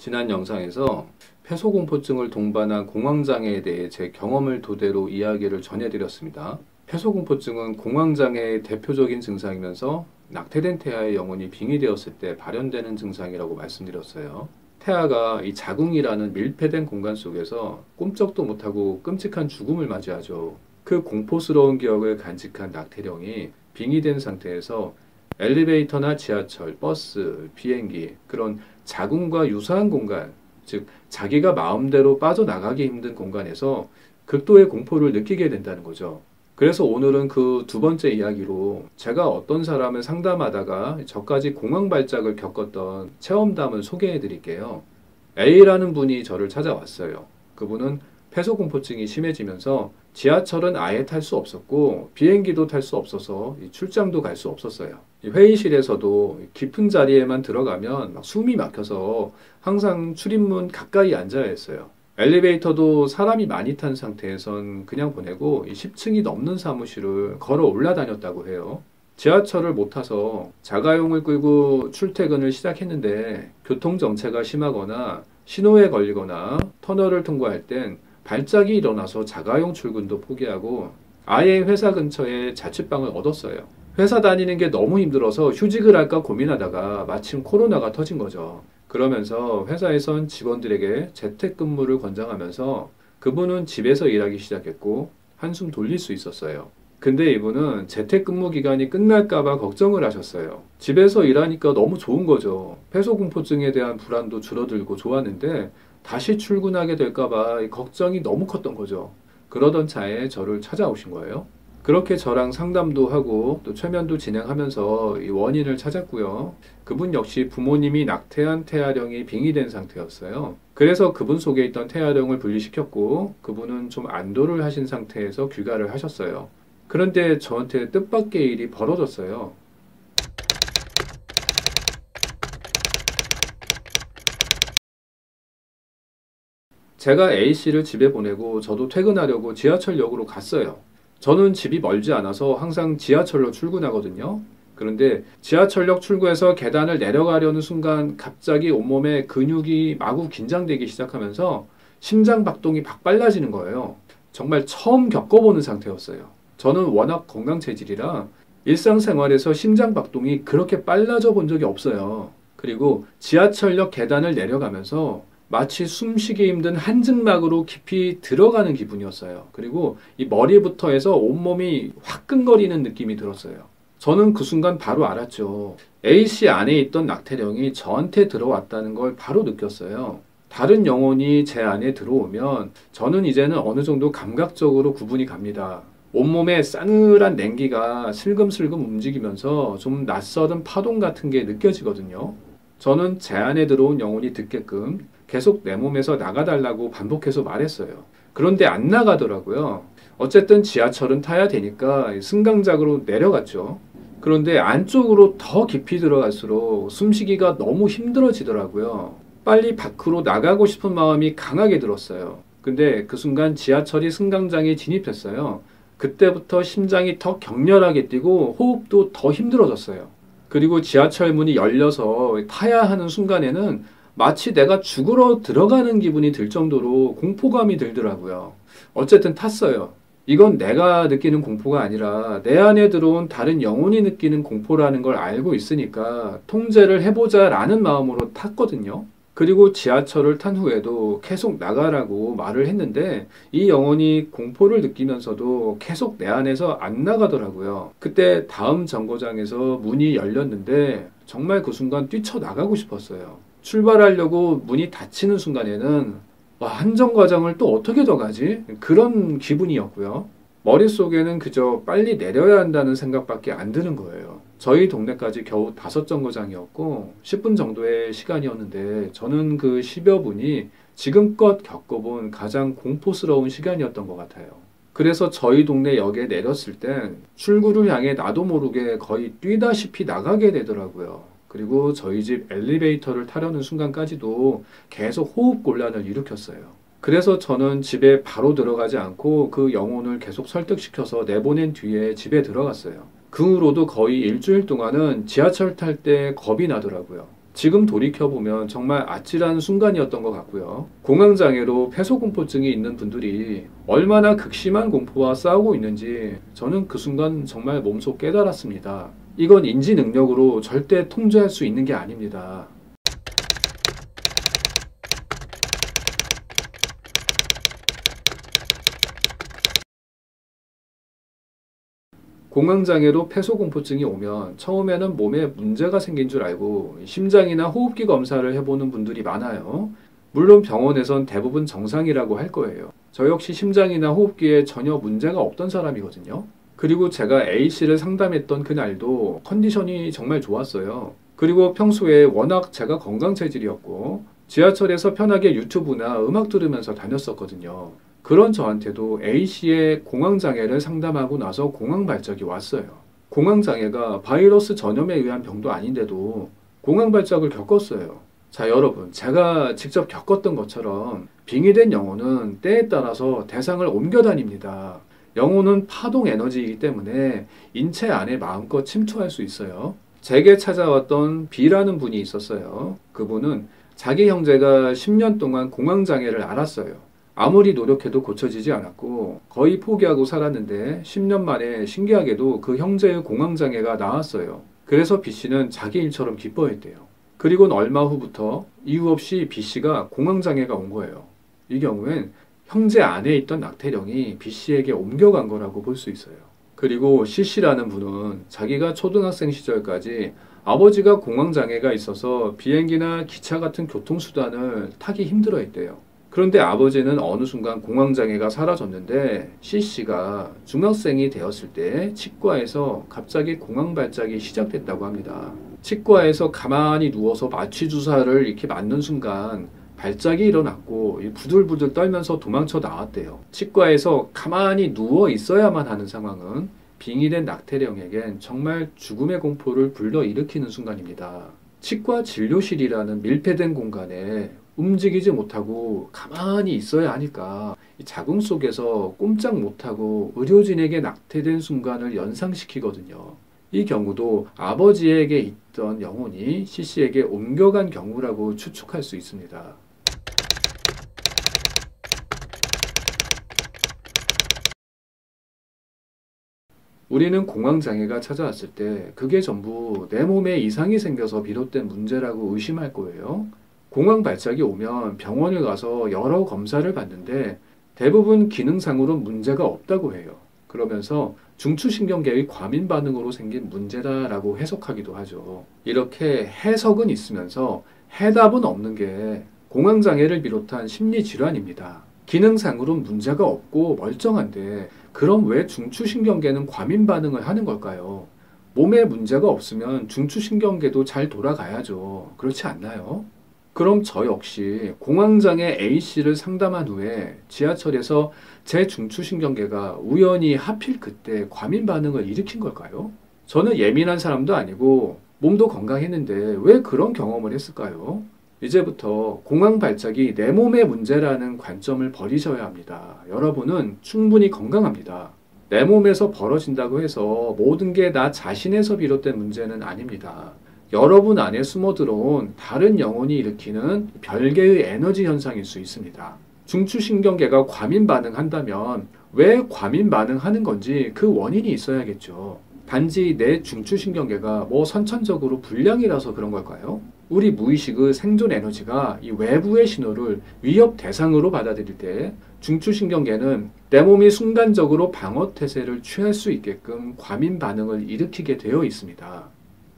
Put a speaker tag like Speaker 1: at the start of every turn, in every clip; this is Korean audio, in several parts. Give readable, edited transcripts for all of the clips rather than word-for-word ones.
Speaker 1: 지난 영상에서 폐소공포증을 동반한 공황장애에 대해 제 경험을 토대로 이야기를 전해드렸습니다. 폐소공포증은 공황장애의 대표적인 증상이면서 낙태된 태아의 영혼이 빙의되었을 때 발현되는 증상이라고 말씀드렸어요. 태아가 이 자궁이라는 밀폐된 공간 속에서 꼼짝도 못하고 끔찍한 죽음을 맞이하죠. 그 공포스러운 기억을 간직한 낙태령이 빙의된 상태에서 엘리베이터나 지하철, 버스, 비행기, 그런 자궁과 유사한 공간, 즉 자기가 마음대로 빠져나가기 힘든 공간에서 극도의 공포를 느끼게 된다는 거죠. 그래서 오늘은 그 두 번째 이야기로 제가 어떤 사람을 상담하다가 저까지 공황 발작을 겪었던 체험담을 소개해 드릴게요. A라는 분이 저를 찾아왔어요. 그분은 폐소공포증이 심해지면서 지하철은 아예 탈 수 없었고 비행기도 탈 수 없어서 출장도 갈 수 없었어요. 회의실에서도 깊은 자리에만 들어가면 막 숨이 막혀서 항상 출입문 가까이 앉아야 했어요. 엘리베이터도 사람이 많이 탄 상태에선 그냥 보내고 10층이 넘는 사무실을 걸어 올라다녔다고 해요. 지하철을 못 타서 자가용을 끌고 출퇴근을 시작했는데 교통정체가 심하거나 신호에 걸리거나 터널을 통과할 땐 발작이 일어나서 자가용 출근도 포기하고 아예 회사 근처에 자취방을 얻었어요. 회사 다니는 게 너무 힘들어서 휴직을 할까 고민하다가 마침 코로나가 터진 거죠. 그러면서 회사에선 직원들에게 재택근무를 권장하면서 그분은 집에서 일하기 시작했고 한숨 돌릴 수 있었어요. 근데 이분은 재택근무 기간이 끝날까봐 걱정을 하셨어요. 집에서 일하니까 너무 좋은 거죠. 폐소공포증에 대한 불안도 줄어들고 좋았는데 다시 출근하게 될까봐 걱정이 너무 컸던 거죠. 그러던 차에 저를 찾아오신 거예요. 그렇게 저랑 상담도 하고 또 최면도 진행하면서 이 원인을 찾았고요. 그분 역시 부모님이 낙태한 태아령이 빙의된 상태였어요. 그래서 그분 속에 있던 태아령을 분리시켰고 그분은 좀 안도를 하신 상태에서 귀가를 하셨어요. 그런데 저한테 뜻밖의 일이 벌어졌어요. 제가 A씨를 집에 보내고 저도 퇴근하려고 지하철역으로 갔어요. 저는 집이 멀지 않아서 항상 지하철로 출근하거든요. 그런데 지하철역 출구에서 계단을 내려가려는 순간 갑자기 온몸에 근육이 마구 긴장되기 시작하면서 심장 박동이 막 빨라지는 거예요. 정말 처음 겪어보는 상태였어요. 저는 워낙 건강 체질이라 일상생활에서 심장 박동이 그렇게 빨라져 본 적이 없어요. 그리고 지하철역 계단을 내려가면서 마치 숨쉬기 힘든 한증막으로 깊이 들어가는 기분이었어요. 그리고 이 머리부터 해서 온몸이 화끈거리는 느낌이 들었어요. 저는 그 순간 바로 알았죠. A씨 안에 있던 낙태령이 저한테 들어왔다는 걸 바로 느꼈어요. 다른 영혼이 제 안에 들어오면 저는 이제는 어느 정도 감각적으로 구분이 갑니다. 온몸에 싸늘한 냉기가 슬금슬금 움직이면서 좀 낯설은 파동 같은 게 느껴지거든요. 저는 제 안에 들어온 영혼이 듣게끔 계속 내 몸에서 나가달라고 반복해서 말했어요. 그런데 안 나가더라고요. 어쨌든 지하철은 타야 되니까 승강장으로 내려갔죠. 그런데 안쪽으로 더 깊이 들어갈수록 숨쉬기가 너무 힘들어지더라고요. 빨리 밖으로 나가고 싶은 마음이 강하게 들었어요. 근데 그 순간 지하철이 승강장에 진입했어요. 그때부터 심장이 더 격렬하게 뛰고 호흡도 더 힘들어졌어요. 그리고 지하철 문이 열려서 타야 하는 순간에는 마치 내가 죽으러 들어가는 기분이 들 정도로 공포감이 들더라고요. 어쨌든 탔어요. 이건 내가 느끼는 공포가 아니라 내 안에 들어온 다른 영혼이 느끼는 공포라는 걸 알고 있으니까 통제를 해보자라는 마음으로 탔거든요. 그리고 지하철을 탄 후에도 계속 나가라고 말을 했는데 이 영혼이 공포를 느끼면서도 계속 내 안에서 안 나가더라고요. 그때 다음 정거장에서 문이 열렸는데 정말 그 순간 뛰쳐나가고 싶었어요. 출발하려고 문이 닫히는 순간에는 한 정거장을 또 어떻게 더 가지? 그런 기분이었고요. 머릿속에는 그저 빨리 내려야 한다는 생각밖에 안 드는 거예요. 저희 동네까지 겨우 5정거장이었고 10분 정도의 시간이었는데 저는 그 10여 분이 지금껏 겪어본 가장 공포스러운 시간이었던 것 같아요. 그래서 저희 동네 역에 내렸을 땐 출구를 향해 나도 모르게 거의 뛰다시피 나가게 되더라고요. 그리고 저희 집 엘리베이터를 타려는 순간까지도 계속 호흡곤란을 일으켰어요. 그래서 저는 집에 바로 들어가지 않고 그 영혼을 계속 설득시켜서 내보낸 뒤에 집에 들어갔어요. 그 후로도 거의 일주일 동안은 지하철 탈 때 겁이 나더라고요. 지금 돌이켜보면 정말 아찔한 순간이었던 것 같고요. 공황장애로 폐소공포증이 있는 분들이 얼마나 극심한 공포와 싸우고 있는지 저는 그 순간 정말 몸소 깨달았습니다. 이건 인지 능력으로 절대 통제할 수 있는 게 아닙니다. 공황장애로 폐소공포증이 오면 처음에는 몸에 문제가 생긴 줄 알고 심장이나 호흡기 검사를 해보는 분들이 많아요. 물론 병원에선 대부분 정상이라고 할 거예요. 저 역시 심장이나 호흡기에 전혀 문제가 없던 사람이거든요. 그리고 제가 A씨를 상담했던 그날도 컨디션이 정말 좋았어요. 그리고 평소에 워낙 제가 건강 체질이었고 지하철에서 편하게 유튜브나 음악 들으면서 다녔었거든요. 그런 저한테도 A씨의 공황장애를 상담하고 나서 공황발작이 왔어요. 공황장애가 바이러스 전염에 의한 병도 아닌데도 공황발작을 겪었어요. 자, 여러분, 제가 직접 겪었던 것처럼 빙의된 영혼은 때에 따라서 대상을 옮겨 다닙니다. 영혼은 파동 에너지이기 때문에 인체 안에 마음껏 침투할 수 있어요. 제게 찾아왔던 B라는 분이 있었어요. 그분은 자기 형제가 10년 동안 공황장애를 앓았어요. 아무리 노력해도 고쳐지지 않았고 거의 포기하고 살았는데 10년 만에 신기하게도 그 형제의 공황장애가 나았어요. 그래서 B씨는 자기 일처럼 기뻐했대요. 그리고는 얼마 후부터 이유 없이 B씨가 공황장애가 온 거예요. 이 경우엔 형제 안에 있던 낙태령이 B씨에게 옮겨간 거라고 볼 수 있어요. 그리고 C씨라는 분은 자기가 초등학생 시절까지 아버지가 공황장애가 있어서 비행기나 기차 같은 교통수단을 타기 힘들어 했대요. 그런데 아버지는 어느 순간 공황장애가 사라졌는데 C씨가 중학생이 되었을 때 치과에서 갑자기 공황발작이 시작됐다고 합니다. 치과에서 가만히 누워서 마취주사를 이렇게 맞는 순간 발작이 일어났고 부들부들 떨면서 도망쳐 나왔대요. 치과에서 가만히 누워 있어야만 하는 상황은 빙의된 낙태령에겐 정말 죽음의 공포를 불러일으키는 순간입니다. 치과 진료실이라는 밀폐된 공간에 움직이지 못하고 가만히 있어야 하니까 자궁 속에서 꼼짝 못하고 의료진에게 낙태된 순간을 연상시키거든요. 이 경우도 아버지에게 있던 영혼이 C씨에게 옮겨간 경우라고 추측할 수 있습니다. 우리는 공황장애가 찾아왔을 때 그게 전부 내 몸에 이상이 생겨서 비롯된 문제라고 의심할 거예요. 공황발작이 오면 병원을 가서 여러 검사를 받는데 대부분 기능상으로 문제가 없다고 해요. 그러면서 중추신경계의 과민 반응으로 생긴 문제다라고 해석하기도 하죠. 이렇게 해석은 있으면서 해답은 없는 게 공황장애를 비롯한 심리질환입니다. 기능상으로는 문제가 없고 멀쩡한데 그럼 왜 중추신경계는 과민 반응을 하는 걸까요? 몸에 문제가 없으면 중추신경계도 잘 돌아가야죠. 그렇지 않나요? 그럼 저 역시 공황장애 A씨를 상담한 후에 지하철에서 제 중추신경계가 우연히 하필 그때 과민 반응을 일으킨 걸까요? 저는 예민한 사람도 아니고 몸도 건강했는데 왜 그런 경험을 했을까요? 이제부터 공황발작이 내 몸의 문제라는 관점을 버리셔야 합니다. 여러분은 충분히 건강합니다. 내 몸에서 벌어진다고 해서 모든 게 나 자신에서 비롯된 문제는 아닙니다. 여러분 안에 숨어 들어온 다른 영혼이 일으키는 별개의 에너지 현상일 수 있습니다. 중추신경계가 과민 반응한다면 왜 과민 반응하는 건지 그 원인이 있어야겠죠. 단지 내 중추신경계가 선천적으로 불량이라서 그런 걸까요? 우리 무의식의 생존 에너지가 이 외부의 신호를 위협 대상으로 받아들일 때 중추신경계는 내 몸이 순간적으로 방어 태세를 취할 수 있게끔 과민 반응을 일으키게 되어 있습니다.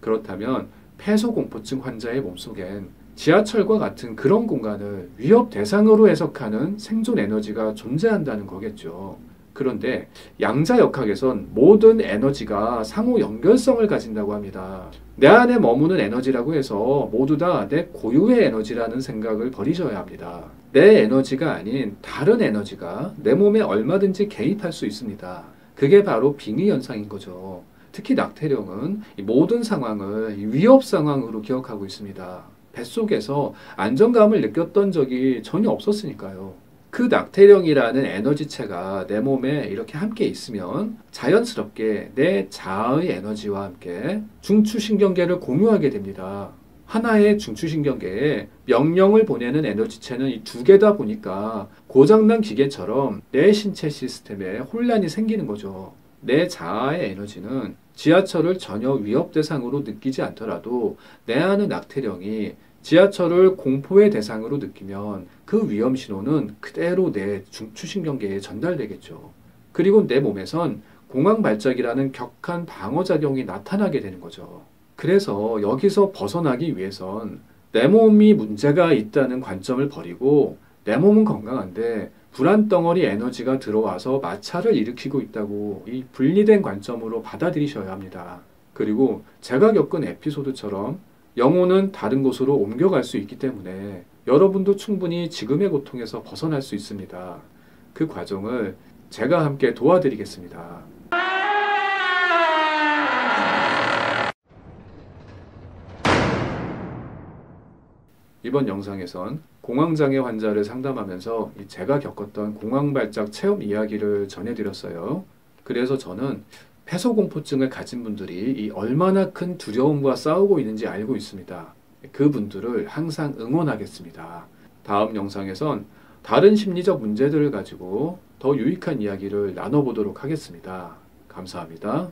Speaker 1: 그렇다면 폐소공포증 환자의 몸속엔 지하철과 같은 그런 공간을 위협 대상으로 해석하는 생존 에너지가 존재한다는 거겠죠. 그런데 양자역학에선 모든 에너지가 상호 연결성을 가진다고 합니다. 내 안에 머무는 에너지라고 해서 모두 다 내 고유의 에너지라는 생각을 버리셔야 합니다. 내 에너지가 아닌 다른 에너지가 내 몸에 얼마든지 개입할 수 있습니다. 그게 바로 빙의 현상인 거죠. 특히 낙태령은 모든 상황을 위협 상황으로 기억하고 있습니다. 뱃속에서 안정감을 느꼈던 적이 전혀 없었으니까요. 그 낙태령이라는 에너지체가 내 몸에 이렇게 함께 있으면 자연스럽게 내 자아의 에너지와 함께 중추신경계를 공유하게 됩니다. 하나의 중추신경계에 명령을 보내는 에너지체는 이 두 개다 보니까 고장난 기계처럼 내 신체 시스템에 혼란이 생기는 거죠. 내 자아의 에너지는 지하철을 전혀 위협 대상으로 느끼지 않더라도 내 안의 낙태령이 지하철을 공포의 대상으로 느끼면 그 위험 신호는 그대로 내 중추신경계에 전달되겠죠. 그리고 내 몸에선 공황 발작이라는 격한 방어작용이 나타나게 되는 거죠. 그래서 여기서 벗어나기 위해선 내 몸이 문제가 있다는 관점을 버리고 내 몸은 건강한데 불안 덩어리 에너지가 들어와서 마찰을 일으키고 있다고 이 분리된 관점으로 받아들이셔야 합니다. 그리고 제가 겪은 에피소드처럼 영혼은 다른 곳으로 옮겨갈 수 있기 때문에 여러분도 충분히 지금의 고통에서 벗어날 수 있습니다. 그 과정을 제가 함께 도와드리겠습니다. 이번 영상에선 공황장애 환자를 상담하면서 제가 겪었던 공황발작 체험 이야기를 전해드렸어요. 그래서 저는 폐소공포증을 가진 분들이 이 얼마나 큰 두려움과 싸우고 있는지 알고 있습니다. 그분들을 항상 응원하겠습니다. 다음 영상에선 다른 심리적 문제들을 가지고 더 유익한 이야기를 나눠보도록 하겠습니다. 감사합니다.